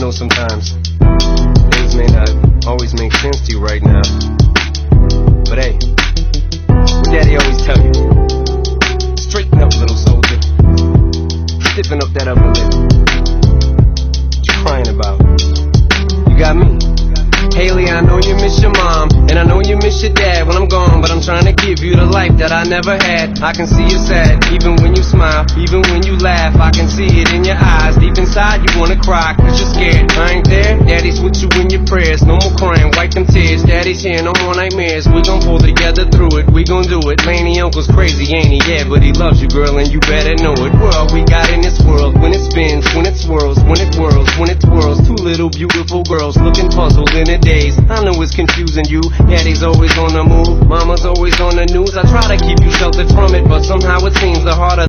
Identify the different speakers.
Speaker 1: know sometimes things may not always make sense to you right now, but hey, what Daddy always tell you, straighten up, little soldier, stiffen up that upper lip. What you crying about? You got me. Haley, I know you miss your mom, and I know you miss your dad when I'm gone, but I'm trying to give you the life that I never had. I can see you sad, even when you smile, even when you laugh, I can see it in your eyes. Deep inside you wanna cry, cause you're scared. I ain't there, Daddy's with you in your prayers. No more crying, wipe them tears. Daddy's here, no more nightmares. We gon' pull together through it, we gon' do it. Laney uncle's crazy, ain't he? Yeah, but he loves you, girl, and you better know it. We're all we got in this world, when it spins, when it swirls, when it whirls, when it twirls. Two little beautiful girls looking puzzled in a daze. I know it's confusing you. Daddy's always on the move, mama's always on the news. I try to keep you sheltered from it, but somehow it seems the harder